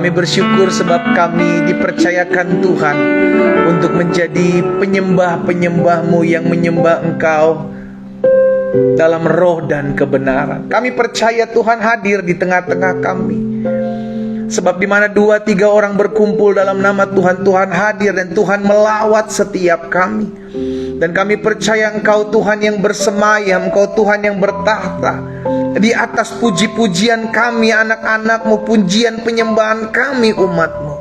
Kami bersyukur sebab kami dipercayakan Tuhan untuk menjadi penyembah-penyembah-Mu yang menyembah Engkau dalam roh dan kebenaran. Kami percaya Tuhan hadir di tengah-tengah kami. Sebab di mana 2-3 orang berkumpul dalam nama Tuhan, Tuhan hadir dan Tuhan melawat setiap kami. Dan kami percaya Engkau Tuhan yang bersemayam, Engkau Tuhan yang bertahta di atas puji-pujian kami anak-anak-Mu, pujian penyembahan kami umat-Mu.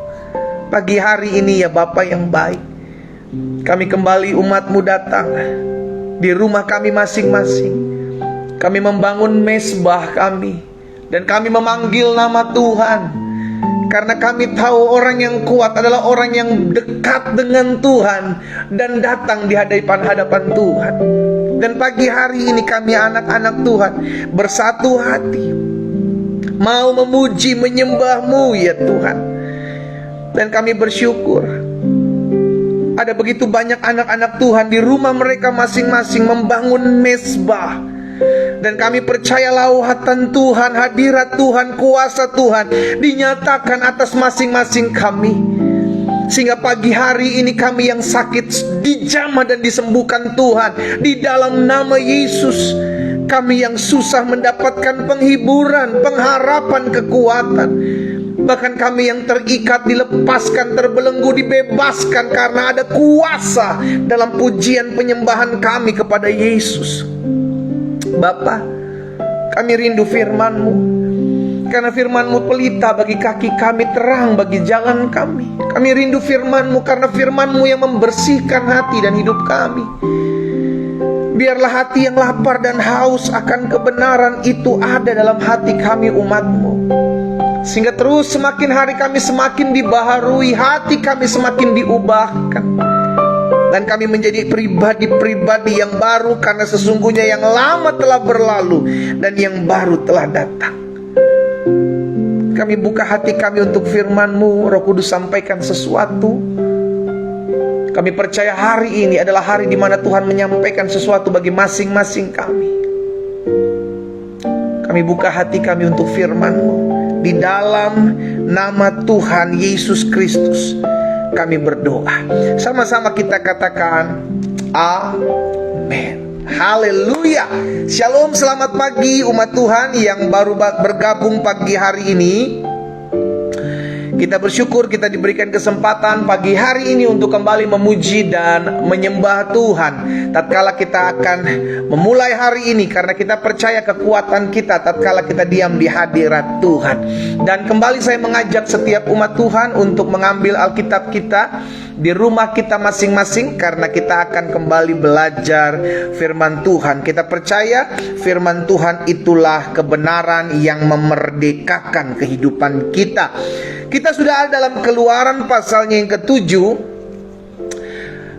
Pagi hari ini ya Bapa yang baik, kami kembali umat-Mu datang di rumah kami masing-masing. Kami membangun mezbah kami dan kami memanggil nama Tuhan. Karena kami tahu orang yang kuat adalah orang yang dekat dengan Tuhan dan datang di hadapan Tuhan. Dan pagi hari ini kami anak-anak Tuhan bersatu hati, mau memuji menyembah-Mu ya Tuhan. Dan kami bersyukur ada begitu banyak anak-anak Tuhan di rumah mereka masing-masing membangun mezbah. Dan kami percaya lauhatan Tuhan, hadirat Tuhan, kuasa Tuhan dinyatakan atas masing-masing kami. Sehingga pagi hari ini kami yang sakit dijamah dan disembuhkan Tuhan di dalam nama Yesus. Kami yang susah mendapatkan penghiburan, pengharapan, kekuatan. Bahkan kami yang terikat dilepaskan, terbelenggu, dibebaskan karena ada kuasa dalam pujian penyembahan kami kepada Yesus. Bapa, kami rindu firman-Mu, karena firman-Mu pelita bagi kaki kami, terang bagi jalan kami. Kami rindu firman-Mu karena firman-Mu yang membersihkan hati dan hidup kami. Biarlah hati yang lapar dan haus akan kebenaran itu ada dalam hati kami umat-Mu, sehingga terus semakin hari kami semakin dibaharui, hati kami semakin diubahkan. Dan kami menjadi pribadi-pribadi yang baru, karena sesungguhnya yang lama telah berlalu dan yang baru telah datang. Kami buka hati kami untuk firman-Mu. Roh Kudus sampaikan sesuatu. Kami percaya hari ini adalah hari di mana Tuhan menyampaikan sesuatu bagi masing-masing kami. Kami buka hati kami untuk firman-Mu. Di dalam nama Tuhan Yesus Kristus kami berdoa. Sama-sama kita katakan amin. Haleluya. Shalom, selamat pagi umat Tuhan yang baru bergabung pagi hari ini. Kita bersyukur kita diberikan kesempatan pagi hari ini untuk kembali memuji dan menyembah Tuhan. Tatkala kita akan memulai hari ini, karena kita percaya kekuatan kita tatkala kita diam di hadirat Tuhan. Dan kembali saya mengajak setiap umat Tuhan untuk mengambil Alkitab kita di rumah kita masing-masing, karena kita akan kembali belajar firman Tuhan. Kita percaya firman Tuhan itulah kebenaran yang memerdekakan kehidupan kita. Kita sudah ada dalam Keluaran pasalnya yang ke-7.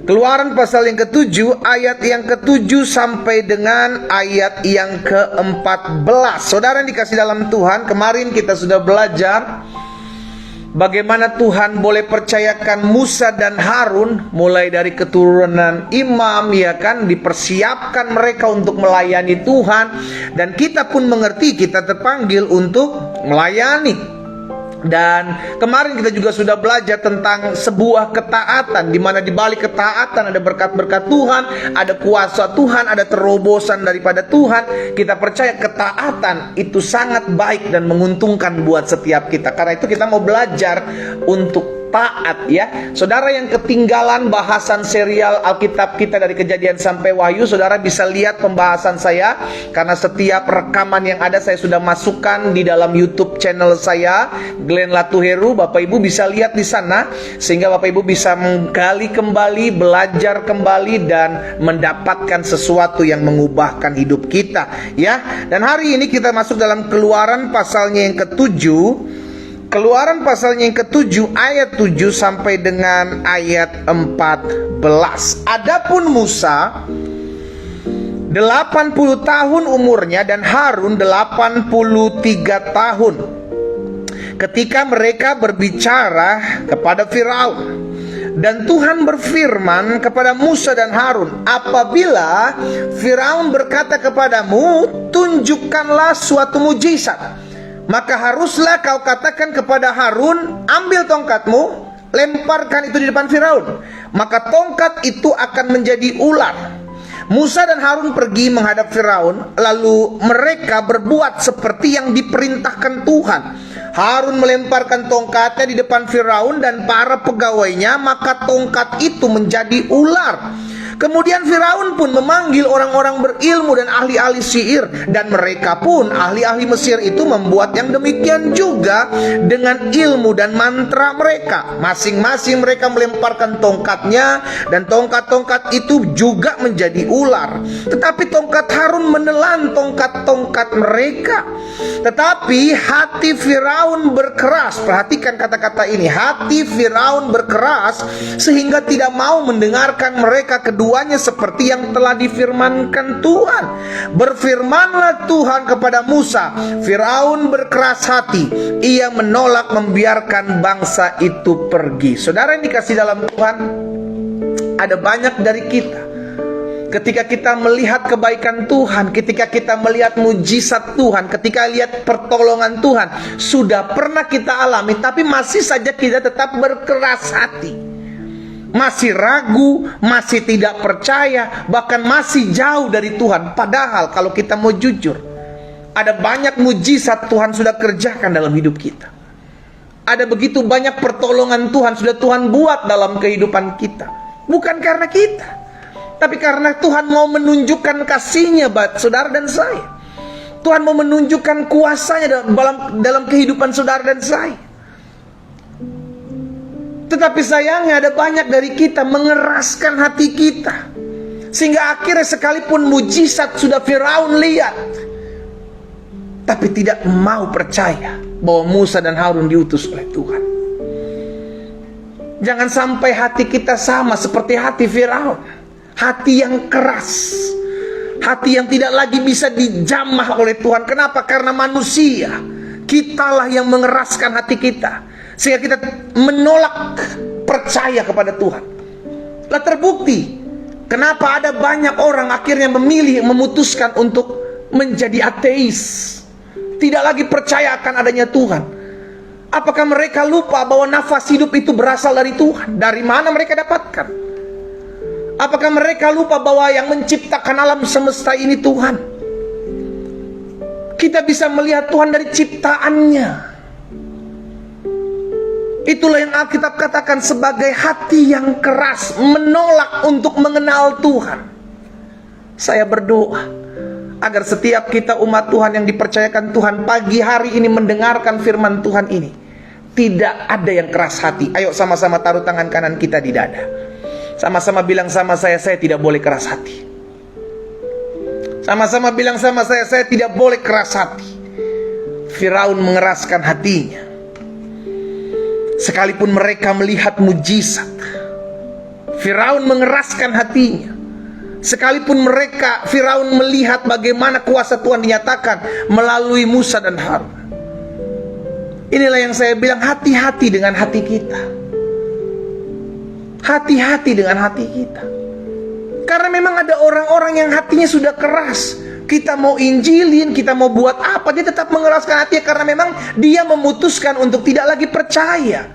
Keluaran pasal yang ke-7 ayat yang ke-7 sampai dengan ayat yang ke-14. Saudara yang dikasih dalam Tuhan, kemarin kita sudah belajar bagaimana Tuhan boleh percayakan Musa dan Harun, mulai dari keturunan imam, ya kan, dipersiapkan mereka untuk melayani Tuhan. Dan kita pun mengerti kita terpanggil untuk melayani. Dan kemarin kita juga sudah belajar tentang sebuah ketaatan, di mana di balik ketaatan ada berkat-berkat Tuhan, ada kuasa Tuhan, ada terobosan daripada Tuhan. Kita percaya ketaatan itu sangat baik dan menguntungkan buat setiap kita. Karena itu kita mau belajar untuk taat ya. Saudara yang ketinggalan bahasan serial Alkitab kita dari Kejadian sampai Wahyu, saudara bisa lihat pembahasan saya, karena setiap rekaman yang ada saya sudah masukkan di dalam YouTube channel saya, Glenn Latuheru. Bapak Ibu bisa lihat di sana, sehingga Bapak Ibu bisa menggali kembali, belajar kembali, dan mendapatkan sesuatu yang mengubahkan hidup kita ya. Dan hari ini kita masuk dalam Keluaran pasalnya yang ke-7. Keluaran pasalnya yang ke-7 ayat 7 sampai dengan ayat 14. Adapun Musa 80 tahun umurnya dan Harun 83 tahun ketika mereka berbicara kepada Firaun. Dan Tuhan berfirman kepada Musa dan Harun, apabila Firaun berkata kepadamu, tunjukkanlah suatu mujizat, Maka haruslah kau katakan kepada Harun, ambil tongkatmu, lemparkan itu di depan Firaun. Maka tongkat itu akan menjadi ular. Musa dan Harun pergi menghadap Firaun, lalu mereka berbuat seperti yang diperintahkan Tuhan. Harun melemparkan tongkatnya di depan Firaun dan para pegawainya, maka tongkat itu menjadi ular. Kemudian Firaun pun memanggil orang-orang berilmu dan ahli-ahli sihir, dan mereka pun ahli-ahli Mesir itu membuat yang demikian juga dengan ilmu dan mantra mereka. Masing-masing mereka melemparkan tongkatnya, dan tongkat-tongkat itu juga menjadi ular. Tetapi tongkat Harun menelan tongkat-tongkat mereka. Tetapi hati Firaun berkeras. Perhatikan kata-kata ini, hati Firaun berkeras sehingga tidak mau mendengarkan mereka keduanya seperti yang telah difirmankan Tuhan. Berfirmanlah Tuhan kepada Musa, Firaun berkeras hati, ia menolak membiarkan bangsa itu pergi. Saudara yang dikasih dalam Tuhan, ada banyak dari kita, ketika kita melihat kebaikan Tuhan, ketika kita melihat mujizat Tuhan, ketika lihat pertolongan Tuhan, sudah pernah kita alami, tapi masih saja kita tetap berkeras hati, masih ragu, masih tidak percaya, bahkan masih jauh dari Tuhan. Padahal kalau kita mau jujur, ada banyak mujizat Tuhan sudah kerjakan dalam hidup kita. Ada begitu banyak pertolongan Tuhan sudah Tuhan buat dalam kehidupan kita. Bukan karena kita, tapi karena Tuhan mau menunjukkan kasih-Nya buat saudara dan saya. Tuhan mau menunjukkan kuasa-Nya dalam kehidupan saudara dan saya. Tetapi sayangnya ada banyak dari kita mengeraskan hati kita, sehingga akhirnya sekalipun mujizat sudah Firaun lihat, tapi tidak mau percaya bahwa Musa dan Harun diutus oleh Tuhan. Jangan sampai hati kita sama seperti hati Firaun. Hati yang keras, hati yang tidak lagi bisa dijamah oleh Tuhan. Kenapa? Karena manusia, kitalah yang mengeraskan hati kita, sehingga kita menolak percaya kepada Tuhan. Lah terbukti, kenapa ada banyak orang akhirnya memutuskan untuk menjadi ateis, tidak lagi percaya akan adanya Tuhan. Apakah mereka lupa bahwa nafas hidup itu berasal dari Tuhan? Dari mana mereka dapatkan? Apakah mereka lupa bahwa yang menciptakan alam semesta ini Tuhan? Kita bisa melihat Tuhan dari ciptaannya. Itulah yang Alkitab katakan sebagai hati yang keras, menolak untuk mengenal Tuhan. Saya berdoa agar setiap kita umat Tuhan yang dipercayakan Tuhan pagi hari ini mendengarkan firman Tuhan ini, tidak ada yang keras hati. Ayo sama-sama taruh tangan kanan kita di dada. Sama-sama bilang sama saya tidak boleh keras hati. Sama-sama bilang sama saya tidak boleh keras hati. Firaun mengeraskan hatinya. Sekalipun mereka melihat mujizat, Firaun mengeraskan hatinya. Sekalipun Firaun melihat bagaimana kuasa Tuhan dinyatakan melalui Musa dan Harun. Inilah yang saya bilang, hati-hati dengan hati kita. Hati-hati dengan hati kita. Karena memang ada orang-orang yang hatinya sudah keras. Kita mau injilin, kita mau buat apa, dia tetap mengeraskan hatinya karena memang dia memutuskan untuk tidak lagi percaya.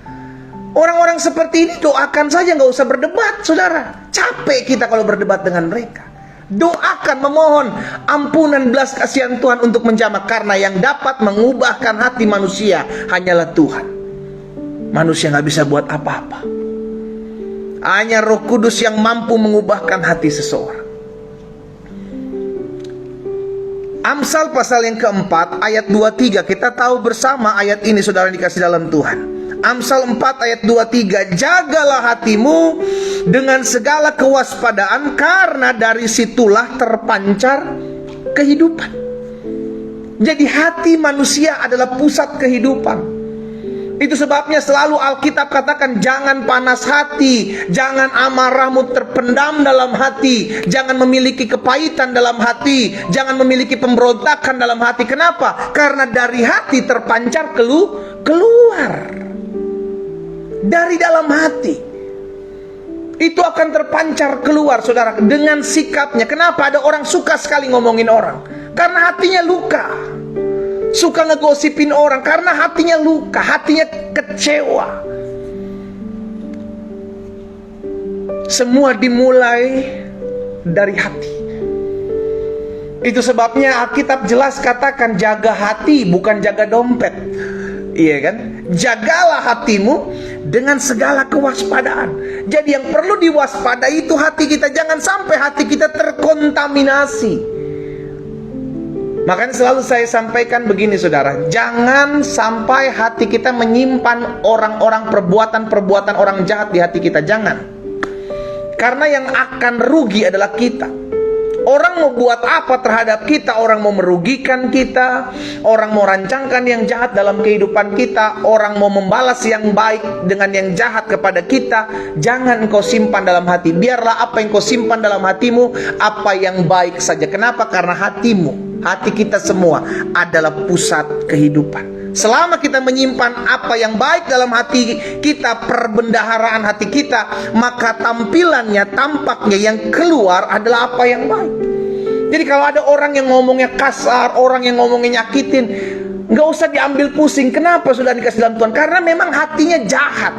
Orang-orang seperti ini doakan saja, nggak usah berdebat, saudara. Capek kita kalau berdebat dengan mereka. Doakan, memohon ampunan belas kasihan Tuhan untuk menjamah, karena yang dapat mengubahkan hati manusia hanyalah Tuhan. Manusia nggak bisa buat apa-apa. Hanya Roh Kudus yang mampu mengubahkan hati seseorang. Amsal pasal yang keempat ayat 23. Kita tahu bersama ayat ini, saudara dikasih dalam Tuhan. Amsal 4 ayat 23. Jagalah hatimu dengan segala kewaspadaan, karena dari situlah terpancar kehidupan. Jadi hati manusia adalah pusat kehidupan. Itu sebabnya selalu Alkitab katakan, jangan panas hati, jangan amarahmu terpendam dalam hati, jangan memiliki kepahitan dalam hati, jangan memiliki pemberontakan dalam hati. Kenapa? Karena dari hati terpancar keluar. Dari dalam hati itu akan terpancar keluar, saudara, dengan sikapnya. Kenapa ada orang suka sekali ngomongin orang? Karena hatinya luka. suka ngegosipin orang karena hatinya luka, hatinya kecewa. Semua dimulai dari hati. Itu sebabnya Alkitab jelas katakan jaga hati, bukan jaga dompet. Iya kan? Jagalah hatimu dengan segala kewaspadaan. Jadi yang perlu diwaspadai itu hati kita. Jangan sampai hati kita terkontaminasi. Makanya selalu saya sampaikan begini saudara, jangan sampai hati kita menyimpan orang-orang, perbuatan-perbuatan orang jahat di hati kita. Jangan. Karena yang akan rugi adalah kita. Orang mau buat apa terhadap kita, orang mau merugikan kita, orang mau rancangkan yang jahat dalam kehidupan kita, orang mau membalas yang baik dengan yang jahat kepada kita. Jangan kau simpan dalam hati. Biarlah apa yang kau simpan dalam hatimu, apa yang baik saja. Kenapa? Karena hatimu, hati kita semua adalah pusat kehidupan. Selama kita menyimpan apa yang baik dalam hati kita, perbendaharaan hati kita, maka tampilannya, tampaknya yang keluar adalah apa yang baik. Jadi kalau ada orang yang ngomongnya kasar, orang yang ngomongnya nyakitin, nggak usah diambil pusing. Kenapa sudah dikasih dalam Tuhan? Karena memang hatinya jahat.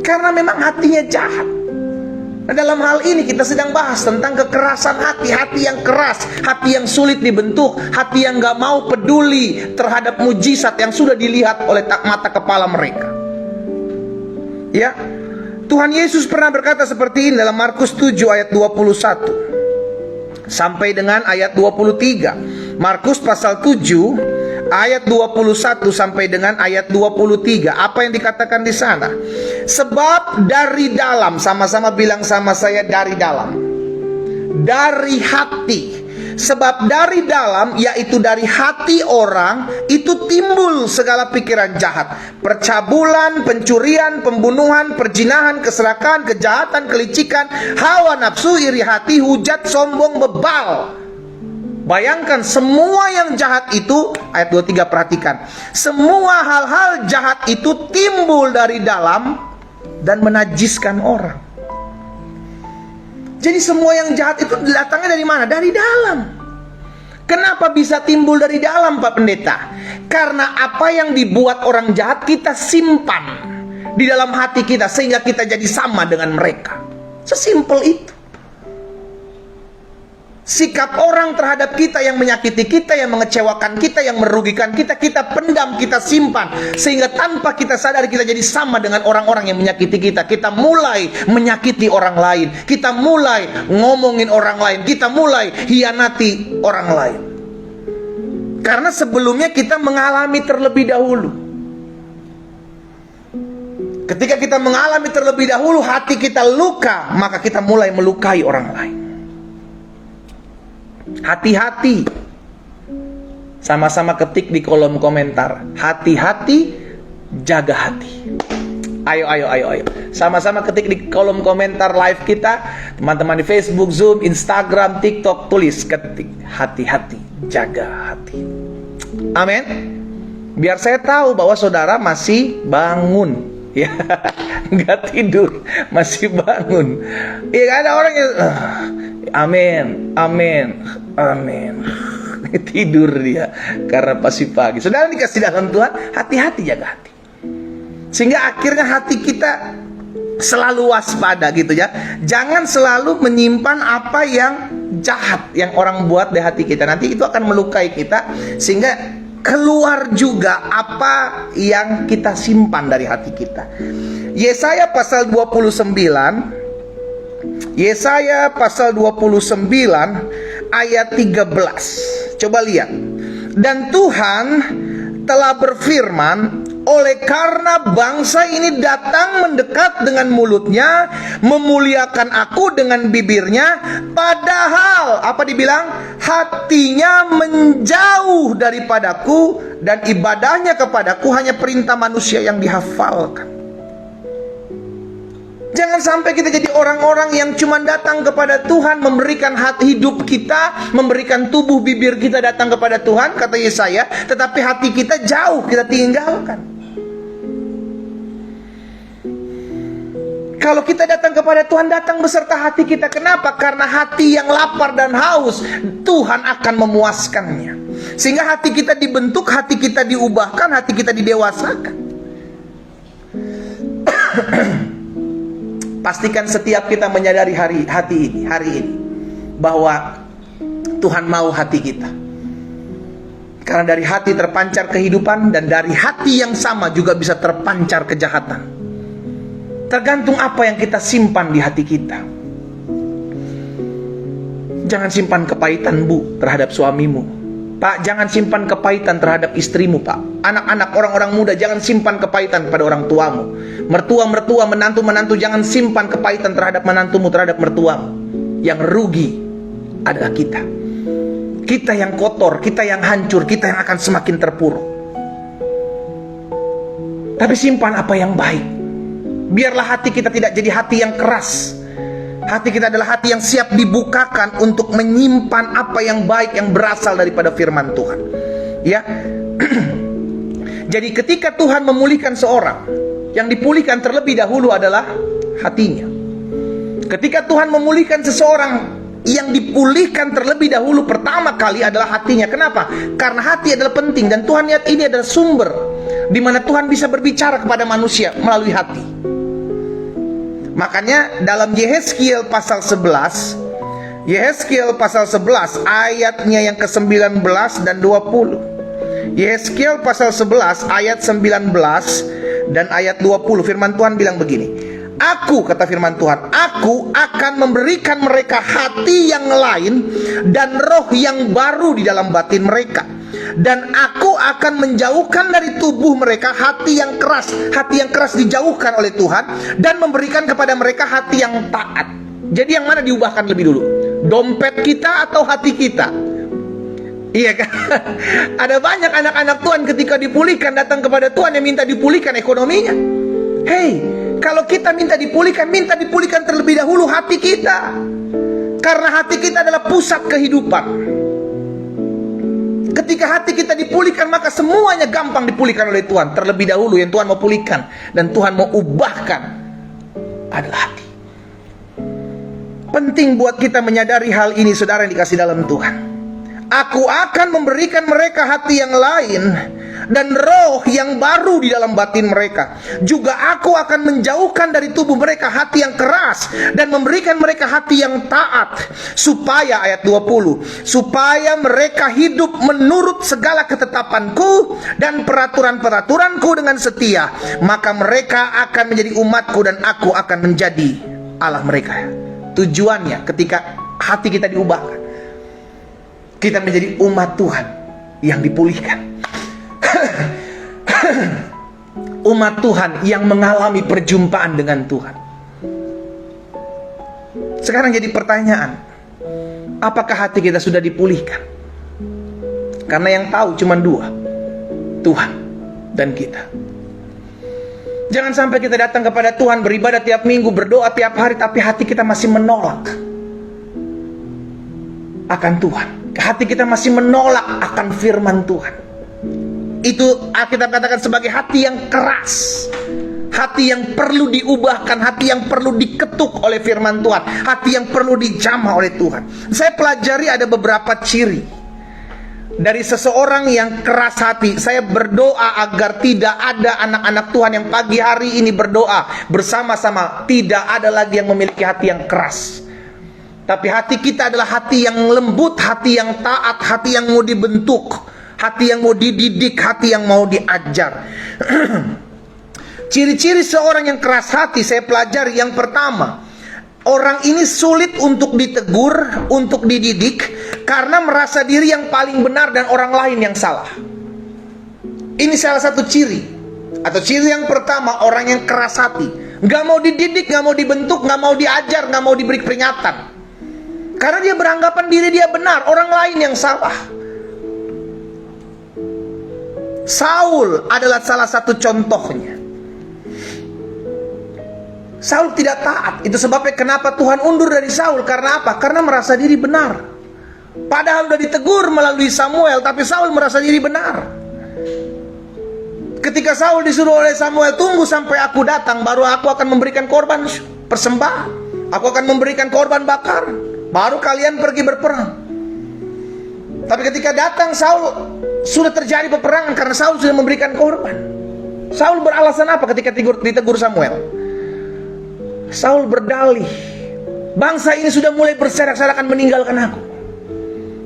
Karena memang hatinya jahat. Nah, dalam hal ini kita sedang bahas tentang kekerasan hati. Hati yang keras, hati yang sulit dibentuk, hati yang gak mau peduli terhadap mujizat yang sudah dilihat oleh mata kepala mereka. Ya, Tuhan Yesus pernah berkata seperti ini dalam Markus 7 ayat 21 sampai dengan ayat 23. Markus pasal 7 ayat 21 sampai dengan ayat 23. Apa yang dikatakan di sana? Sebab dari dalam, sama-sama bilang sama saya, dari dalam, dari hati. Sebab dari dalam, yaitu dari hati orang, itu timbul segala pikiran jahat, percabulan, pencurian, pembunuhan, perzinahan, keserakahan, kejahatan, kelicikan, hawa nafsu, iri hati, hujat, sombong, bebal. Bayangkan semua yang jahat itu, ayat 23 perhatikan. Semua hal-hal jahat itu timbul dari dalam dan menajiskan orang. Jadi semua yang jahat itu datangnya dari mana? Dari dalam. Kenapa bisa timbul dari dalam, Pak Pendeta? Karena apa yang dibuat orang jahat kita simpan di dalam hati kita, sehingga kita jadi sama dengan mereka. Sesimpel itu. Sikap orang terhadap kita yang menyakiti kita, yang mengecewakan kita, yang merugikan kita, kita pendam, kita simpan. Sehingga tanpa kita sadar kita jadi sama dengan orang-orang yang menyakiti kita. Kita mulai menyakiti orang lain. Kita mulai ngomongin orang lain. Kita mulai hianati orang lain. Karena sebelumnya kita mengalami terlebih dahulu. Ketika kita mengalami terlebih dahulu, hati kita luka, maka kita mulai melukai orang lain. Hati-hati. Sama-sama ketik di kolom komentar. Hati-hati, jaga hati. Ayo. Sama-sama ketik di kolom komentar live kita. Teman-teman di Facebook, Zoom, Instagram, TikTok, tulis, ketik. Hati-hati, jaga hati. Amin. Biar saya tahu bahwa saudara masih bangun. Ya, nggak tidur, masih bangun. Iya, ada orang yang amin. Tidur dia karena pasti pagi. Saudara dikasih dalam Tuhan, hati-hati, jaga hati. Sehingga akhirnya hati kita selalu waspada gitu ya. Jangan selalu menyimpan apa yang jahat yang orang buat di hati kita. Nanti itu akan melukai kita, sehingga keluar juga apa yang kita simpan dari hati kita. Yesaya pasal 29, Yesaya pasal 29 ayat 13. Coba lihat. Dan Tuhan telah berfirman, oleh karena bangsa ini datang mendekat dengan mulutnya, memuliakan aku dengan bibirnya, padahal apa dibilang? Hatinya menjauh daripadaku, dan ibadahnya kepadaku hanya perintah manusia yang dihafalkan. Jangan sampai kita jadi orang-orang yang cuma datang kepada Tuhan, memberikan hati hidup kita, memberikan tubuh bibir kita datang kepada Tuhan, kata Yesaya, tetapi hati kita jauh, kita tinggalkan. Kalau kita datang kepada Tuhan, datang beserta hati kita. Kenapa? Karena hati yang lapar dan haus, Tuhan akan memuaskannya. Sehingga hati kita dibentuk, hati kita diubahkan, hati kita didewasakan. Pastikan setiap kita menyadari hari ini bahwa Tuhan mau hati kita. Karena dari hati terpancar kehidupan, dan dari hati yang sama juga bisa terpancar kejahatan. Tergantung apa yang kita simpan di hati kita. Jangan simpan kepahitan, Bu, terhadap suamimu. Pak, jangan simpan kepahitan terhadap istrimu, Pak. Anak-anak, orang-orang muda, jangan simpan kepahitan pada orang tuamu. Mertua-mertua, menantu-menantu, jangan simpan kepahitan terhadap menantumu, terhadap mertuamu. Yang rugi adalah kita. Kita yang kotor, kita yang hancur, kita yang akan semakin terpuruk. Tapi simpan apa yang baik. Biarlah hati kita tidak jadi hati yang keras. Hati kita adalah hati yang siap dibukakan untuk menyimpan apa yang baik yang berasal daripada firman Tuhan. Ya. Jadi ketika Tuhan memulihkan seorang, yang dipulihkan terlebih dahulu adalah hatinya. Ketika Tuhan memulihkan seseorang, yang dipulihkan terlebih dahulu pertama kali adalah hatinya. Kenapa? Karena hati adalah penting, dan Tuhan lihat ini adalah sumber di mana Tuhan bisa berbicara kepada manusia melalui hati. Makanya dalam Yehezkiel pasal 11, Yehezkiel pasal 11 ayatnya yang ke-19 dan 20. Yehezkiel pasal 11 ayat 19 dan ayat 20, firman Tuhan bilang begini. Aku, kata firman Tuhan, aku akan memberikan mereka hati yang lain dan roh yang baru di dalam batin mereka. Dan aku akan menjauhkan dari tubuh mereka hati yang keras. Hati yang keras dijauhkan oleh Tuhan, dan memberikan kepada mereka hati yang taat. Jadi yang mana diubahkan lebih dulu? Dompet kita atau hati kita? Iya kan? Ada banyak anak-anak Tuhan ketika dipulihkan datang kepada Tuhan yang minta dipulihkan ekonominya. Hei, kalau kita minta dipulihkan terlebih dahulu hati kita. Karena hati kita adalah pusat kehidupan. Ketika hati kita dipulihkan, maka semuanya gampang dipulihkan oleh Tuhan. Terlebih dahulu yang Tuhan mau pulihkan dan Tuhan mau ubahkan adalah hati. Penting buat kita menyadari hal ini, saudara yang dikasih dalam Tuhan. Aku akan memberikan mereka hati yang lain dan roh yang baru di dalam batin mereka. Juga aku akan menjauhkan dari tubuh mereka hati yang keras dan memberikan mereka hati yang taat. Supaya, ayat 20, supaya mereka hidup menurut segala ketetapanku dan peraturan-peraturanku dengan setia. Maka mereka akan menjadi umatku dan aku akan menjadi Allah mereka. Tujuannya ketika hati kita diubahkan, kita menjadi umat Tuhan yang dipulihkan. Umat Tuhan yang mengalami perjumpaan dengan Tuhan. Sekarang jadi pertanyaan, apakah hati kita sudah dipulihkan? Karena yang tahu cuma dua, Tuhan dan kita. Jangan sampai kita datang kepada Tuhan, beribadah tiap minggu, berdoa tiap hari, tapi hati kita masih menolak akan Tuhan. Hati kita masih menolak akan firman Tuhan. Itu kita katakan sebagai hati yang keras. Hati yang perlu diubahkan, hati yang perlu diketuk oleh firman Tuhan, hati yang perlu dijamah oleh Tuhan. Saya pelajari ada beberapa ciri dari seseorang yang keras hati. Saya berdoa agar tidak ada anak-anak Tuhan yang pagi hari ini berdoa bersama-sama, tidak ada lagi yang memiliki hati yang keras. Tapi hati kita adalah hati yang lembut, hati yang taat, hati yang mau dibentuk, hati yang mau dididik, hati yang mau diajar. Ciri-ciri seorang yang keras hati saya pelajari. Yang pertama, orang ini sulit untuk ditegur, untuk dididik, karena merasa diri yang paling benar dan orang lain yang salah. Ini salah satu ciri. Atau ciri yang pertama, orang yang keras hati. Gak mau dididik, gak mau dibentuk, gak mau diajar, gak mau diberi peringatan. Karena dia beranggapan diri dia benar, orang lain yang salah. Saul adalah salah satu contohnya. Saul tidak taat. Itu sebabnya kenapa Tuhan undur dari Saul. Karena apa? Karena merasa diri benar. Padahal sudah ditegur melalui Samuel, tapi Saul merasa diri benar. Ketika Saul disuruh oleh Samuel, tunggu sampai aku datang, baru aku akan memberikan korban persembahan. Aku akan memberikan korban bakar, baru kalian pergi berperang. Tapi ketika datang Saul, sudah terjadi peperangan karena Saul sudah memberikan korban. Saul beralasan apa ketika ditegur Samuel? Saul berdalih, bangsa ini sudah mulai berserak-serakan meninggalkan aku.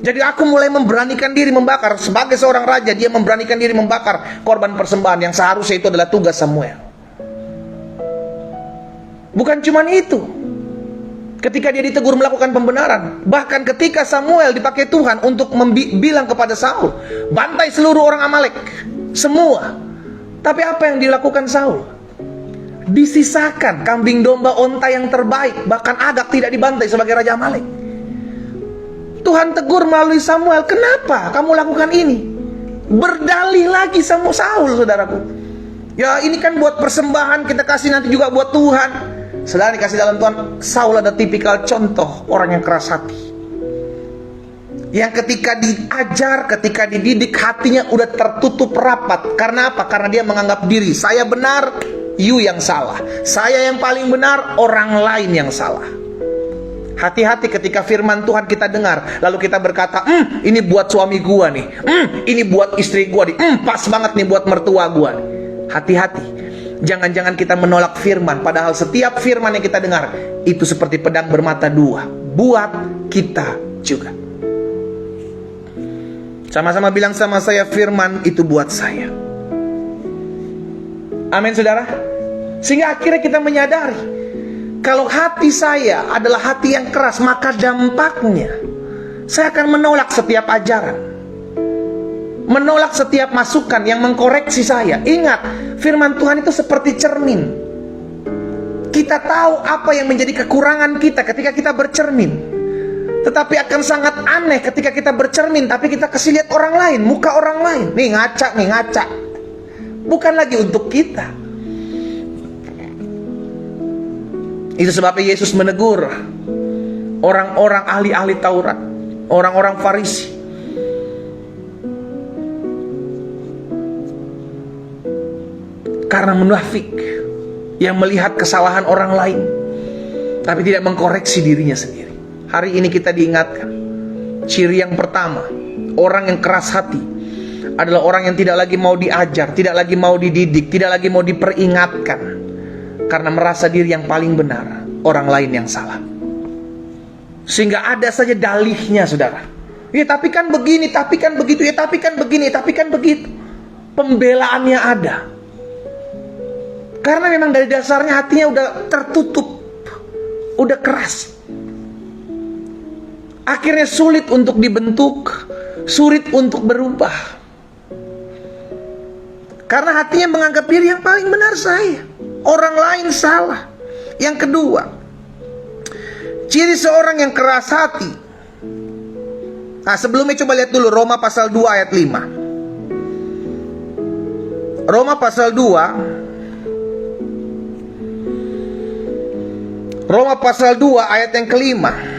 Jadi aku mulai memberanikan diri membakar. Sebagai seorang raja, dia memberanikan diri membakar korban persembahan yang seharusnya itu adalah tugas Samuel. Bukan cuma itu. Ketika dia ditegur melakukan pembenaran, bahkan ketika Samuel dipakai Tuhan untuk bilang kepada Saul, bantai seluruh orang Amalek, semua. Tapi apa yang dilakukan Saul? Disisakan kambing domba onta yang terbaik. Bahkan Agag tidak dibantai sebagai raja Amalek. Tuhan tegur melalui Samuel, kenapa kamu lakukan ini? Berdalih lagi sama Saul, saudaraku. Ya ini kan buat persembahan, kita kasih nanti juga buat Tuhan. Saudara dikasih dalam Tuhan, Saul ada tipikal contoh orang yang keras hati, yang ketika diajar, ketika dididik, hatinya udah tertutup rapat. Karena apa? Karena dia menganggap diri, saya benar, you yang salah. Saya yang paling benar, orang lain yang salah. Hati-hati ketika firman Tuhan kita dengar, lalu kita berkata, ini buat suami gua nih, ini buat istri gua nih, pas banget nih buat mertua gua nih. Hati-hati, jangan-jangan kita menolak firman, padahal setiap firman yang kita dengar itu seperti pedang bermata dua buat kita juga. Sama-sama bilang sama saya, firman itu buat saya. Amin, saudara. Sehingga akhirnya kita menyadari, kalau hati saya adalah hati yang keras, maka dampaknya saya akan menolak setiap ajaran, menolak setiap masukan yang mengkoreksi saya. Ingat, firman Tuhan itu seperti cermin. Kita tahu apa yang menjadi kekurangan kita ketika kita bercermin. Tetapi akan sangat aneh ketika kita bercermin, tapi kita kasih lihat orang lain, muka orang lain. Nih ngaca. Bukan lagi untuk kita. Itu sebabnya Yesus menegur orang-orang ahli-ahli Taurat, orang-orang Farisi. Karena munafik yang melihat kesalahan orang lain, tapi tidak mengkoreksi dirinya sendiri. Hari ini kita diingatkan, ciri yang pertama, orang yang keras hati adalah orang yang tidak lagi mau diajar, tidak lagi mau dididik, tidak lagi mau diperingatkan. Karena merasa diri yang paling benar, orang lain yang salah. Sehingga ada saja dalihnya, saudara. Ya tapi kan begini, tapi kan begitu, ya tapi kan begini, tapi kan begitu. Pembelaannya ada. Karena memang dari dasarnya hatinya udah tertutup, udah keras. Akhirnya sulit untuk dibentuk, sulit untuk berubah. Karena hatinya menganggap diri yang paling benar saya, orang lain salah. Yang kedua, ciri seorang yang keras hati. Nah sebelumnya coba lihat dulu Roma pasal 2 ayat 5. Roma pasal 2 ayat yang kelima.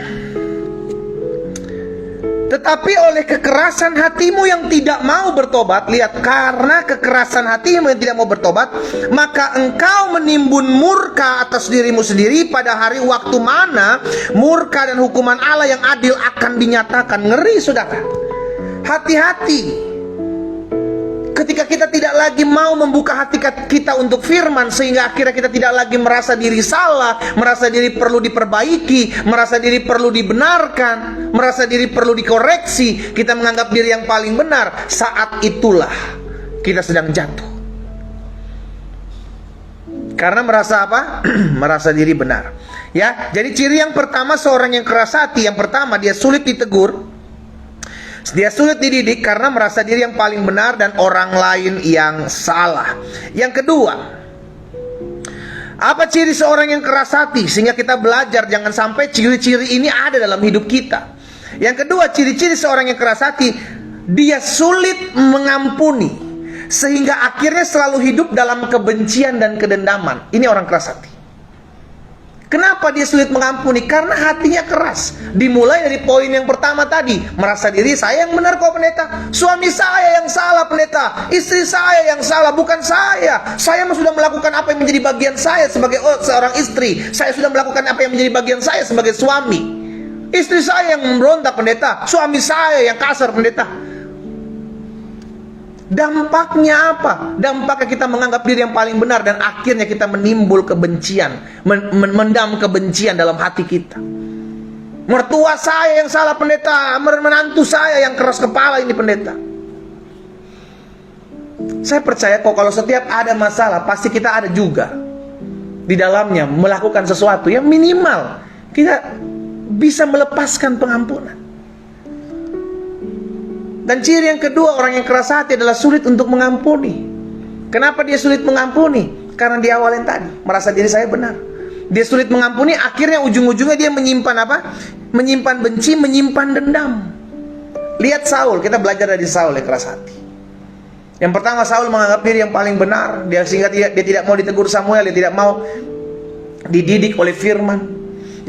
Tetapi oleh kekerasan hatimu yang tidak mau bertobat, lihat, karena kekerasan hatimu yang tidak mau bertobat, maka engkau menimbun murka atas dirimu sendiri pada hari waktu mana murka dan hukuman Allah yang adil akan dinyatakan. Ngeri, saudara. Hati-hati ketika kita tidak lagi mau membuka hati kita untuk firman, sehingga akhirnya kita tidak lagi merasa diri salah, merasa diri perlu diperbaiki, merasa diri perlu dibenarkan, merasa diri perlu dikoreksi. Kita menganggap diri yang paling benar. Saat itulah kita sedang jatuh. Karena merasa apa? Merasa diri benar. Ya, jadi ciri yang pertama seorang yang keras hati, yang pertama dia sulit ditegur. Dia sulit dididik karena merasa diri yang paling benar dan orang lain yang salah. Yang kedua, apa ciri seorang yang keras hati? Sehingga kita belajar jangan sampai ciri-ciri ini ada dalam hidup kita. Yang kedua, ciri-ciri seorang yang keras hati, dia sulit mengampuni, sehingga akhirnya selalu hidup dalam kebencian dan kedendaman. Ini orang keras hati. Kenapa dia sulit mengampuni? Karena hatinya keras. Dimulai dari poin yang pertama tadi, merasa diri saya yang benar kok pendeta, suami saya yang salah pendeta, istri saya yang salah, bukan saya. Saya sudah melakukan apa yang menjadi bagian saya sebagai seorang istri, saya sudah melakukan apa yang menjadi bagian saya sebagai suami. Istri saya yang memberontak pendeta, suami saya yang kasar pendeta. Dampaknya apa? Dampaknya kita menganggap diri yang paling benar dan akhirnya kita menimbul kebencian, mendam kebencian dalam hati kita. Mertua saya yang salah pendeta, menantu saya yang keras kepala ini pendeta. Saya percaya kok kalau setiap ada masalah pasti kita ada juga di dalamnya melakukan sesuatu yang minimal kita bisa melepaskan pengampunan. Dan ciri yang kedua, orang yang keras hati adalah sulit untuk mengampuni. Kenapa dia sulit mengampuni? Karena di awal yang tadi merasa diri saya benar. Dia sulit mengampuni, akhirnya ujung-ujungnya dia menyimpan apa? Menyimpan benci, menyimpan dendam. Lihat Saul, kita belajar dari Saul yang keras hati. Yang pertama, Saul menganggap diri yang paling benar, sehingga dia tidak mau ditegur Samuel, dia tidak mau dididik oleh firman.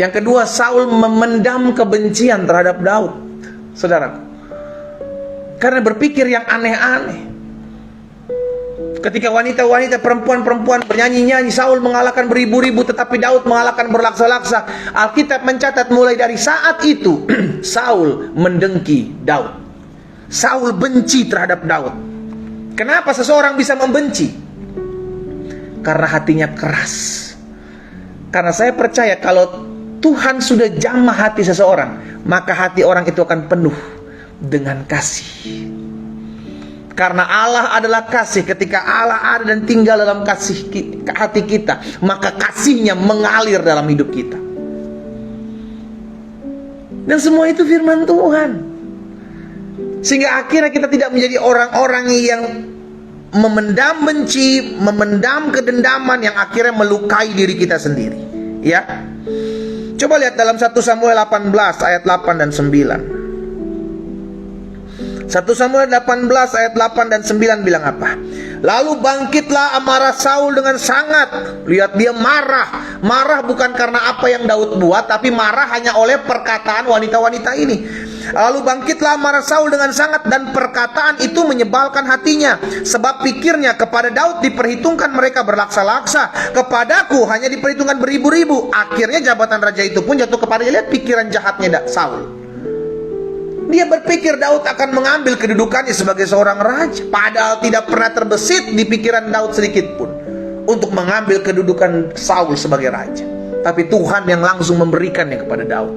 Yang kedua, Saul memendam kebencian terhadap Daud, saudaraku, karena berpikir yang aneh-aneh. Ketika wanita-wanita, perempuan-perempuan bernyanyi-nyanyi, Saul mengalahkan beribu-ribu, tetapi Daud mengalahkan berlaksa-laksa. Alkitab mencatat mulai dari saat itu Saul mendengki Daud. Saul benci terhadap Daud. Kenapa seseorang bisa membenci? Karena hatinya keras. Karena saya percaya kalau Tuhan sudah jamah hati seseorang, maka hati orang itu akan penuh dengan kasih. Karena Allah adalah kasih. Ketika Allah ada dan tinggal dalam kasih hati kita, maka kasihnya mengalir dalam hidup kita. Dan semua itu firman Tuhan. Sehingga akhirnya kita tidak menjadi orang-orang yang memendam benci, memendam kedendaman yang akhirnya melukai diri kita sendiri. Ya. Coba lihat dalam 1 Samuel 18 ayat 8 dan 9. 1 Samuel 18 ayat 8 dan 9 bilang apa? Lalu bangkitlah amarah Saul dengan sangat. Lihat, dia marah. Marah bukan karena apa yang Daud buat, tapi marah hanya oleh perkataan wanita-wanita ini. Lalu bangkitlah amarah Saul dengan sangat, dan perkataan itu menyebalkan hatinya. Sebab pikirnya, kepada Daud diperhitungkan mereka berlaksa-laksa, kepadaku hanya diperhitungkan beribu-ribu. Akhirnya jabatan raja itu pun jatuh kepadanya. Lihat pikiran jahatnya Saul. Dia berpikir Daud akan mengambil kedudukannya sebagai seorang raja. Padahal tidak pernah terbesit di pikiran Daud sedikit pun untuk mengambil kedudukan Saul sebagai raja. Tapi Tuhan yang langsung memberikannya kepada Daud.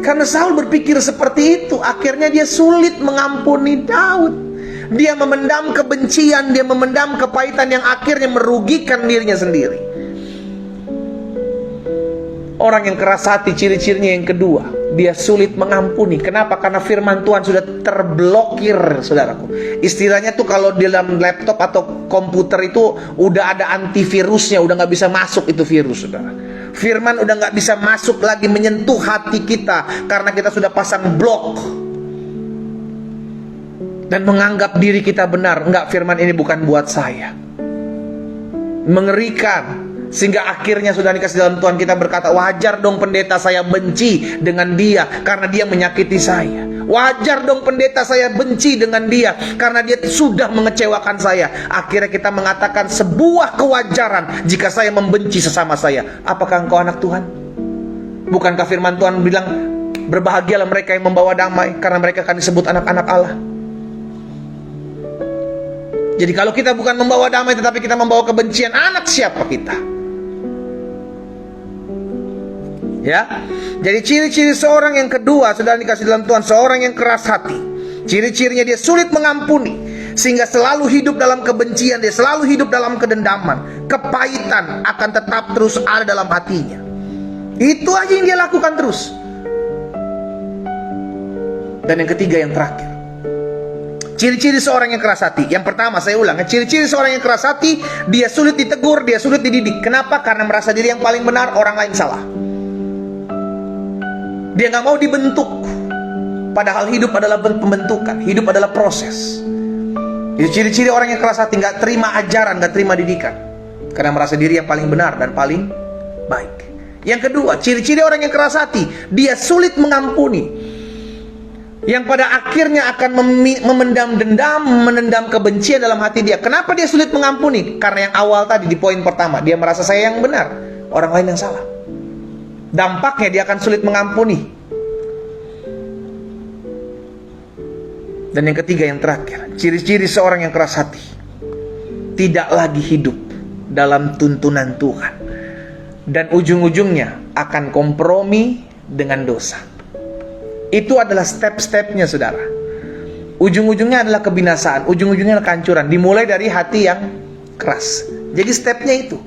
Karena Saul berpikir seperti itu, akhirnya dia sulit mengampuni Daud. Dia memendam kebencian, dia memendam kepahitan yang akhirnya merugikan dirinya sendiri. Orang yang keras hati, ciri-cirinya yang kedua, dia sulit mengampuni. Kenapa? Karena firman Tuhan sudah terblokir, saudaraku. Istilahnya tuh kalau di dalam laptop atau komputer itu udah ada antivirusnya, udah gak bisa masuk itu virus, saudara. Firman udah gak bisa masuk lagi menyentuh hati kita, karena kita sudah pasang blok dan menganggap diri kita benar. Enggak, firman ini bukan buat saya. Mengerikan. Sehingga akhirnya sudah dikasih dalam Tuhan, kita berkata, wajar dong pendeta saya benci dengan dia karena dia menyakiti saya. Wajar dong pendeta saya benci dengan dia karena dia sudah mengecewakan saya. Akhirnya kita mengatakan sebuah kewajaran jika saya membenci sesama saya. Apakah engkau anak Tuhan? Bukankah firman Tuhan bilang, berbahagialah mereka yang membawa damai, karena mereka akan disebut anak-anak Allah. Jadi kalau kita bukan membawa damai tetapi kita membawa kebencian, anak siapa kita? Ya, jadi ciri-ciri seorang yang kedua sudah dikasih dalam Tuhan, seorang yang keras hati. Ciri-cirinya dia sulit mengampuni, sehingga selalu hidup dalam kebencian, dia selalu hidup dalam kedendaman. Kepahitan akan tetap terus ada dalam hatinya. Itu aja yang dia lakukan terus. Dan yang ketiga, yang terakhir, ciri-ciri seorang yang keras hati. Yang pertama, saya ulang, ciri-ciri seorang yang keras hati, dia sulit ditegur, dia sulit dididik. Kenapa? Karena merasa diri yang paling benar, orang lain salah. Dia gak mau dibentuk. Padahal hidup adalah pembentukan, hidup adalah proses. Itu ciri-ciri orang yang keras hati, gak terima ajaran, gak terima didikan, karena merasa diri yang paling benar dan paling baik. Yang kedua, ciri-ciri orang yang keras hati, dia sulit mengampuni, yang pada akhirnya akan memendam dendam, menendam kebencian dalam hati dia. Kenapa dia sulit mengampuni? Karena yang awal tadi di poin pertama, dia merasa saya yang benar, orang lain yang salah. Dampaknya dia akan sulit mengampuni. Dan yang ketiga, yang terakhir, ciri-ciri seorang yang keras hati, tidak lagi hidup dalam tuntunan Tuhan, dan ujung-ujungnya akan kompromi dengan dosa. Itu adalah step-stepnya, saudara. Ujung-ujungnya adalah kebinasaan, ujung-ujungnya adalah kehancuran. Dimulai dari hati yang keras. Jadi stepnya itu,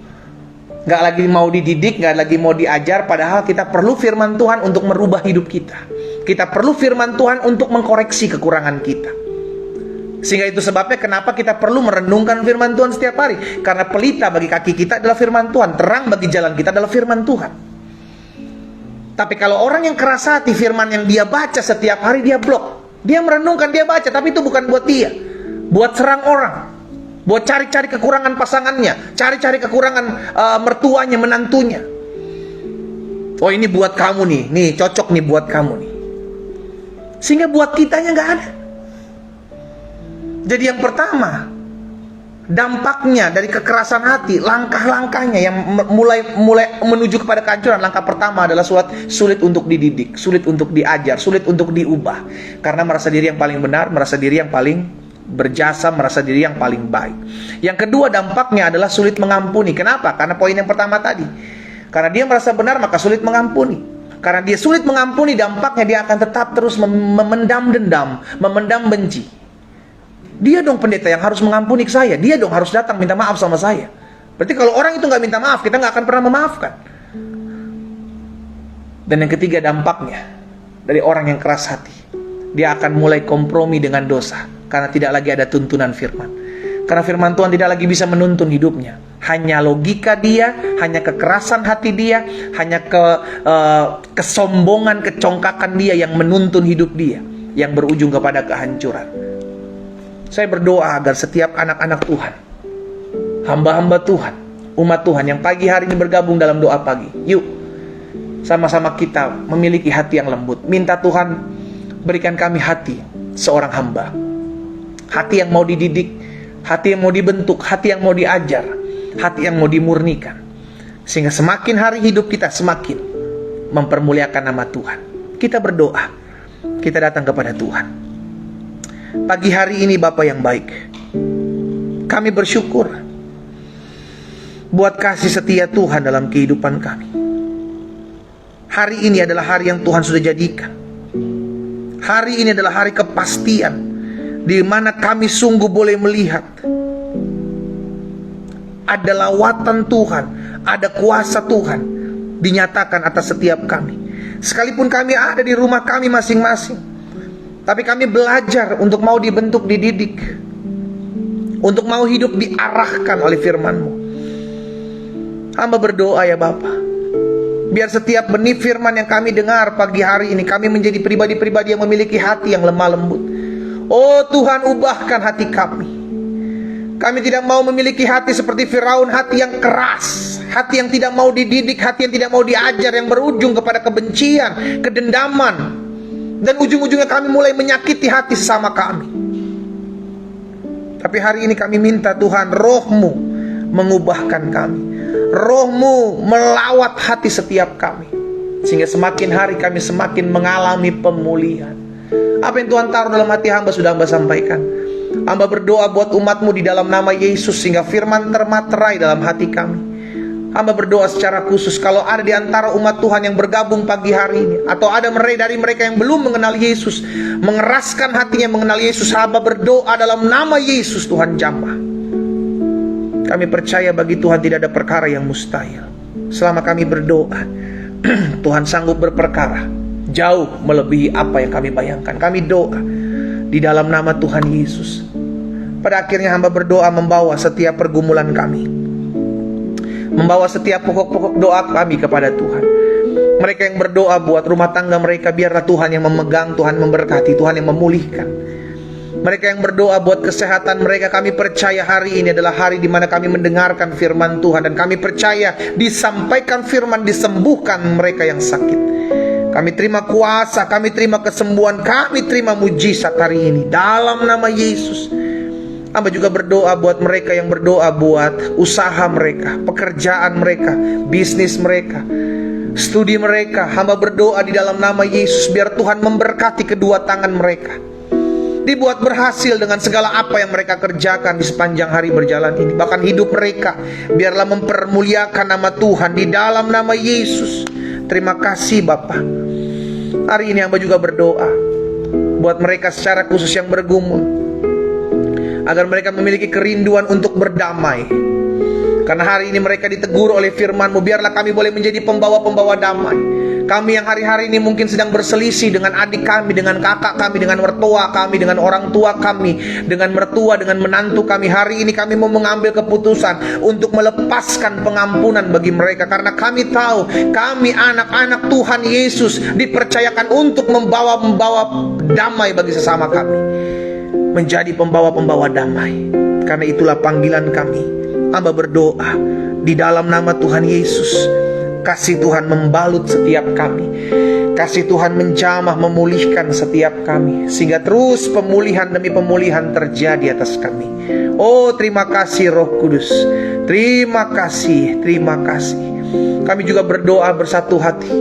gak lagi mau dididik, gak lagi mau diajar. Padahal kita perlu firman Tuhan untuk merubah hidup kita. Kita perlu firman Tuhan untuk mengkoreksi kekurangan kita. Sehingga itu sebabnya kenapa kita perlu merenungkan firman Tuhan setiap hari. Karena pelita bagi kaki kita adalah firman Tuhan, terang bagi jalan kita adalah firman Tuhan. Tapi kalau orang yang keras hati, firman yang dia baca setiap hari dia blok. Dia merenungkan, dia baca, tapi itu bukan buat dia, buat serang orang, buat cari-cari kekurangan pasangannya, cari-cari kekurangan mertuanya, menantunya. Oh, ini buat kamu nih cocok nih buat kamu nih. Sehingga buat kitanya gak ada. Jadi yang pertama, dampaknya dari kekerasan hati, langkah-langkahnya yang mulai menuju kepada kehancuran. Langkah pertama adalah sulit untuk dididik, sulit untuk diajar, sulit untuk diubah. Karena merasa diri yang paling benar, merasa diri yang paling berjasa, merasa diri yang paling baik. Yang kedua, dampaknya adalah sulit mengampuni. Kenapa? Karena poin yang pertama tadi. Karena dia merasa benar, maka sulit mengampuni. Karena dia sulit mengampuni, dampaknya dia akan tetap terus memendam dendam, memendam benci. Dia dong pendeta yang harus mengampuni saya. Dia dong harus datang minta maaf sama saya. Berarti kalau orang itu gak minta maaf, kita gak akan pernah memaafkan. Dan yang ketiga, dampaknya dari orang yang keras hati, dia akan mulai kompromi dengan dosa. Karena tidak lagi ada tuntunan firman. Karena firman Tuhan tidak lagi bisa menuntun hidupnya. Hanya logika dia, hanya kekerasan hati dia, hanya kesombongan, kecongkakan dia yang menuntun hidup dia, yang berujung kepada kehancuran. Saya berdoa agar setiap anak-anak Tuhan, hamba-hamba Tuhan, umat Tuhan yang pagi hari ini bergabung dalam doa pagi, yuk sama-sama kita memiliki hati yang lembut. Minta Tuhan berikan kami hati seorang hamba, hati yang mau dididik, hati yang mau dibentuk, hati yang mau diajar, hati yang mau dimurnikan. Sehingga semakin hari hidup kita semakin mempermuliakan nama Tuhan. Kita berdoa, kita datang kepada Tuhan. Pagi hari ini Bapa yang baik, kami bersyukur buat kasih setia Tuhan dalam kehidupan kami. Hari ini adalah hari yang Tuhan sudah jadikan. Hari ini adalah hari kepastian, di mana kami sungguh boleh melihat ada lawatan Tuhan, ada kuasa Tuhan dinyatakan atas setiap kami. Sekalipun kami ada di rumah kami masing-masing, tapi kami belajar untuk mau dibentuk, dididik, untuk mau hidup diarahkan oleh firman-Mu. Hamba berdoa ya Bapa, biar setiap benih firman yang kami dengar pagi hari ini, kami menjadi pribadi-pribadi yang memiliki hati yang lemah lembut. Oh Tuhan, ubahkan hati kami. Kami tidak mau memiliki hati seperti Firaun, hati yang keras, hati yang tidak mau dididik, hati yang tidak mau diajar, yang berujung kepada kebencian, kedendaman. Dan ujung-ujungnya kami mulai menyakiti hati sesama kami. Tapi hari ini kami minta Tuhan, Roh-Mu mengubahkan kami, Roh-Mu melawat hati setiap kami, sehingga semakin hari kami semakin mengalami pemulihan. Apa yang Tuhan taruh dalam hati hamba sudah hamba sampaikan. Hamba berdoa buat umat-Mu di dalam nama Yesus, sehingga firman termaterai dalam hati kami. Hamba berdoa secara khusus, kalau ada di antara umat Tuhan yang bergabung pagi hari ini, atau ada dari mereka yang belum mengenal Yesus, mengeraskan hatinya mengenal Yesus, hamba berdoa dalam nama Yesus, Tuhan jamah. Kami percaya bagi Tuhan tidak ada perkara yang mustahil. Selama kami berdoa, Tuhan sanggup berperkara jauh melebihi apa yang kami bayangkan. Kami doa di dalam nama Tuhan Yesus. Pada akhirnya hamba berdoa membawa setiap pergumulan kami, membawa setiap pokok-pokok doa kami kepada Tuhan. Mereka yang berdoa buat rumah tangga mereka, biarlah Tuhan yang memegang, Tuhan memberkati, Tuhan yang memulihkan. Mereka yang berdoa buat kesehatan mereka, kami percaya hari ini adalah hari di mana kami mendengarkan firman Tuhan, dan kami percaya disampaikan firman, disembuhkan mereka yang sakit. Kami terima kuasa, kami terima kesembuhan, kami terima mujizat hari ini dalam nama Yesus. Hamba juga berdoa buat mereka yang berdoa buat usaha mereka, pekerjaan mereka, bisnis mereka. studi mereka. Hamba berdoa di dalam nama Yesus, biar Tuhan memberkati kedua tangan mereka, dibuat berhasil dengan segala apa yang mereka kerjakan di sepanjang hari berjalan ini. Bahkan hidup mereka biarlah mempermuliakan nama Tuhan di dalam nama Yesus. Terima kasih Bapa. Hari ini hamba juga berdoa buat mereka secara khusus yang bergumul, agar mereka memiliki kerinduan untuk berdamai. Karena hari ini mereka ditegur oleh firman-Mu, biarlah kami boleh menjadi pembawa-pembawa damai. Kami yang hari-hari ini mungkin sedang berselisih dengan adik kami, dengan kakak kami, dengan mertua kami, dengan orang tua kami, dengan mertua, dengan menantu kami. Hari ini kami mau mengambil keputusan untuk melepaskan pengampunan bagi mereka. Karena kami tahu, kami anak-anak Tuhan Yesus dipercayakan untuk membawa damai bagi sesama kami. Menjadi pembawa-pembawa damai. Karena itulah panggilan kami. Hamba berdoa di dalam nama Tuhan Yesus, kasih Tuhan membalut setiap kami, kasih Tuhan menjamah, memulihkan setiap kami, sehingga terus pemulihan demi pemulihan terjadi atas kami. Oh, terima kasih Roh Kudus, terima kasih, terima kasih. Kami juga berdoa bersatu hati,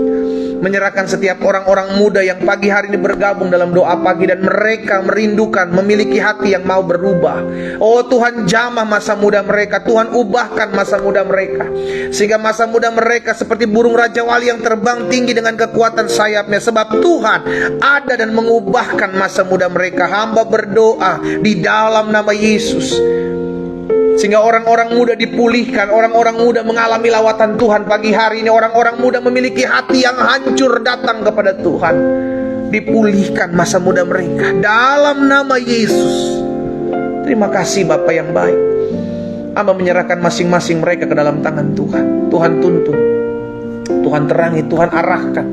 menyerahkan setiap orang-orang muda yang pagi hari ini bergabung dalam doa pagi, dan mereka merindukan memiliki hati yang mau berubah. Oh Tuhan, jamah masa muda mereka, Tuhan ubahkan masa muda mereka, sehingga masa muda mereka seperti burung Raja Wali yang terbang tinggi dengan kekuatan sayapnya. Sebab Tuhan ada dan mengubahkan masa muda mereka. Hamba berdoa di dalam nama Yesus, sehingga orang-orang muda dipulihkan, orang-orang muda mengalami lawatan Tuhan pagi hari ini. Orang-orang muda memiliki hati yang hancur datang kepada Tuhan, dipulihkan masa muda mereka dalam nama Yesus. Terima kasih Bapa yang baik. Hamba menyerahkan masing-masing mereka ke dalam tangan Tuhan. Tuhan tuntun, Tuhan terangi, Tuhan arahkan,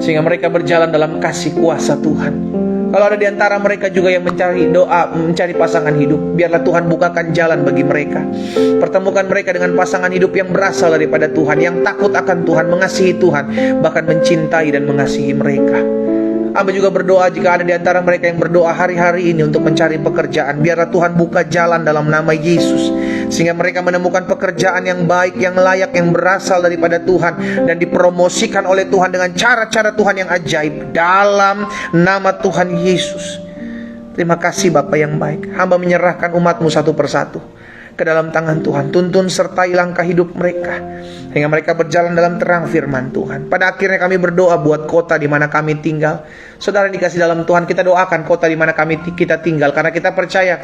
sehingga mereka berjalan dalam kasih kuasa Tuhan. Kalau ada di antara mereka juga yang mencari doa, mencari pasangan hidup, biarlah Tuhan bukakan jalan bagi mereka. Pertemukan mereka dengan pasangan hidup yang berasal daripada Tuhan, yang takut akan Tuhan, mengasihi Tuhan, bahkan mencintai dan mengasihi mereka. Hamba juga berdoa jika ada di antara mereka yang berdoa hari-hari ini untuk mencari pekerjaan, biarlah Tuhan buka jalan dalam nama Yesus, sehingga mereka menemukan pekerjaan yang baik, yang layak, yang berasal daripada Tuhan, dan dipromosikan oleh Tuhan dengan cara-cara Tuhan yang ajaib dalam nama Tuhan Yesus. Terima kasih Bapa yang baik. Hamba menyerahkan umat-Mu satu persatu ke dalam tangan Tuhan. Tuntun sertai langkah hidup mereka, sehingga mereka berjalan dalam terang firman Tuhan. Pada akhirnya kami berdoa buat kota di mana kami tinggal. Saudara dikasih dalam Tuhan, kita doakan kota di mana kita tinggal, karena kita percaya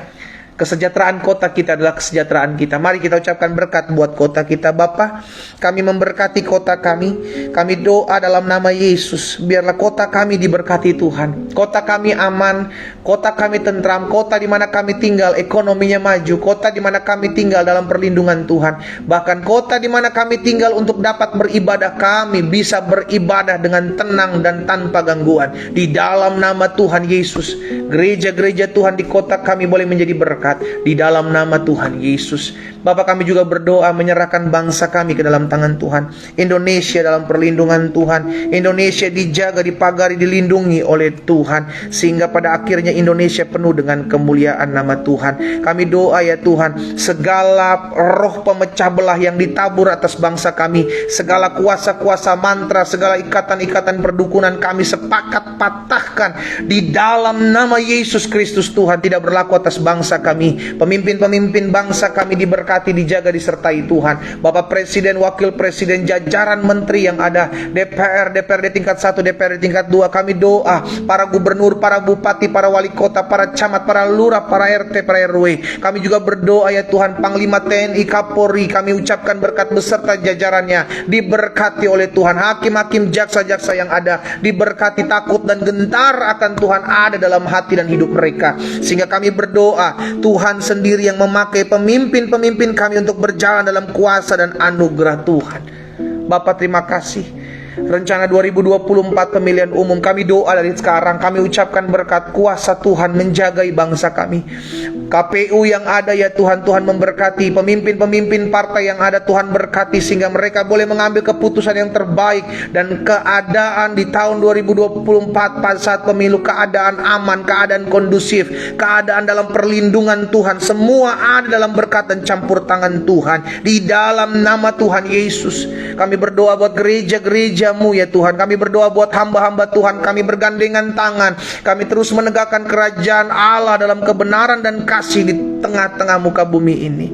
kesejahteraan kota kita adalah kesejahteraan kita. Mari kita ucapkan berkat buat kota kita. Bapa, kami memberkati kota kami. Kami doa dalam nama Yesus, biarlah kota kami diberkati Tuhan. Kota kami aman, kota kami tentram, kota di mana kami tinggal ekonominya maju, kota di mana kami tinggal dalam perlindungan Tuhan. Bahkan kota di mana kami tinggal untuk dapat beribadah, kami bisa beribadah dengan tenang dan tanpa gangguan. Di dalam nama Tuhan Yesus, gereja-gereja Tuhan di kota kami boleh menjadi berkat di dalam nama Tuhan Yesus. Bapak, kami juga berdoa menyerahkan bangsa kami ke dalam tangan Tuhan. Indonesia dalam perlindungan Tuhan. Indonesia dijaga, dipagari, dilindungi oleh Tuhan, sehingga pada akhirnya Indonesia penuh dengan kemuliaan nama Tuhan. Kami doa ya Tuhan, segala roh pemecah belah yang ditabur atas bangsa kami, segala kuasa-kuasa mantra, segala ikatan-ikatan perdukunan, kami sepakat patahkan di dalam nama Yesus Kristus. Tuhan, tidak berlaku atas bangsa kami. Pemimpin-pemimpin bangsa kami diberkati, dijaga, disertai Tuhan. Bapak Presiden, Wakil Presiden, jajaran menteri yang ada, DPRD tingkat 1, DPRD tingkat 2, kami doa, para gubernur, para bupati, para wali kota, para camat, para lurah, para RT, para RW. Kami juga berdoa ya Tuhan, Panglima TNI, Kapolri, kami ucapkan berkat beserta jajarannya, diberkati oleh Tuhan. Hakim-hakim, jaksa-jaksa yang ada, diberkati, takut dan gentar akan Tuhan ada dalam hati dan hidup mereka. Sehingga kami berdoa, Tuhan sendiri yang memakai pemimpin-pemimpin kami untuk berjalan dalam kuasa dan anugerah Tuhan. Bapak, terima kasih. rencana 2024 pemilihan umum. Kami doa dari sekarang, kami ucapkan berkat kuasa Tuhan menjagai bangsa kami. KPU yang ada ya Tuhan, Tuhan memberkati. Pemimpin-pemimpin partai yang ada Tuhan berkati, sehingga mereka boleh mengambil keputusan yang terbaik. Dan keadaan di tahun 2024 pada saat pemilu, keadaan aman, keadaan kondusif, keadaan dalam perlindungan Tuhan, semua ada dalam berkat dan campur tangan Tuhan. Di dalam nama Tuhan Yesus, kami berdoa buat gereja-gerejamu ya Tuhan. Kami berdoa buat hamba-hamba Tuhan. Kami bergandengan tangan, kami terus menegakkan kerajaan Allah dalam kebenaran dan kasih di tengah-tengah muka bumi ini.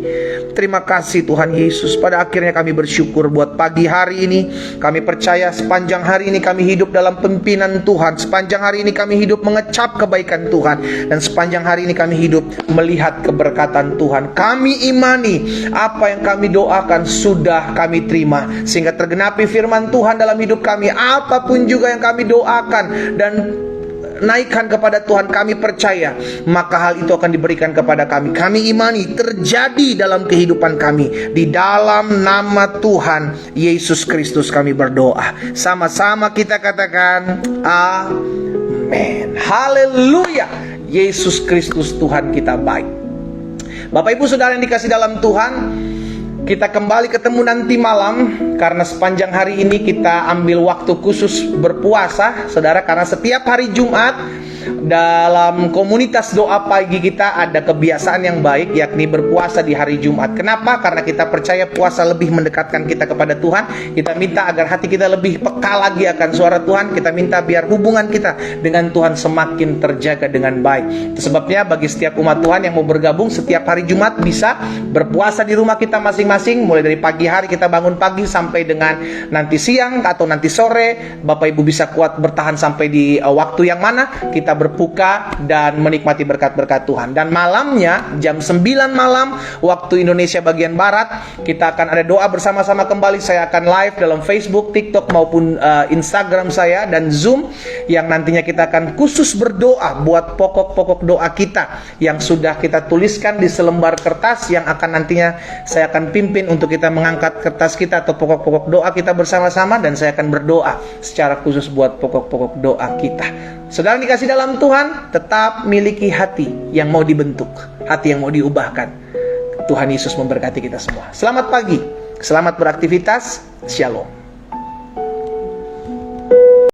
Terima kasih Tuhan Yesus. Pada akhirnya kami bersyukur buat pagi hari ini. Kami percaya sepanjang hari ini kami hidup dalam pimpinan Tuhan. Sepanjang hari ini kami hidup mengecap kebaikan Tuhan. Dan sepanjang hari ini kami hidup melihat keberkatan Tuhan. Kami imani apa yang kami doakan sudah kami terima, sehingga tergenapi firman Tuhan dalam hidup kami. Apapun juga yang kami doakan dan naikkan kepada Tuhan, kami percaya maka hal itu akan diberikan kepada kami. Kami imani terjadi dalam kehidupan kami. Di dalam nama Tuhan Yesus Kristus kami berdoa. Sama-sama kita katakan amin. Haleluya. Yesus Kristus Tuhan kita baik. Bapak Ibu Saudara yang dikasih dalam Tuhan, kita kembali ketemu nanti malam. Karena sepanjang hari ini kita ambil waktu khusus berpuasa, saudara. Karena setiap hari Jumat dalam komunitas doa pagi kita ada kebiasaan yang baik, yakni berpuasa di hari Jumat. Kenapa? Karena kita percaya puasa lebih mendekatkan kita kepada Tuhan. Kita minta agar hati kita lebih peka lagi akan suara Tuhan. Kita minta biar hubungan kita dengan Tuhan semakin terjaga dengan baik. Itu sebabnya bagi setiap umat Tuhan yang mau bergabung setiap hari Jumat bisa berpuasa di rumah kita masing-masing. Mulai dari pagi hari kita bangun pagi sampai dengan nanti siang atau nanti sore. Bapak Ibu bisa kuat bertahan sampai di waktu yang mana kita berbuka dan menikmati berkat-berkat Tuhan. Dan malamnya jam 9 malam waktu Indonesia bagian Barat, kita akan ada doa bersama-sama kembali. Saya akan live dalam Facebook, TikTok maupun Instagram saya dan Zoom, yang nantinya kita akan khusus berdoa buat pokok-pokok doa kita yang sudah kita tuliskan di selembar kertas, yang akan nantinya saya akan pimpin untuk kita mengangkat kertas kita atau pokok-pokok doa kita bersama-sama, dan saya akan berdoa secara khusus buat pokok-pokok doa kita. Saudara dikasih dalam Tuhan, tetap miliki hati yang mau dibentuk, hati yang mau diubahkan. Tuhan Yesus memberkati kita semua. Selamat pagi, selamat beraktivitas, shalom.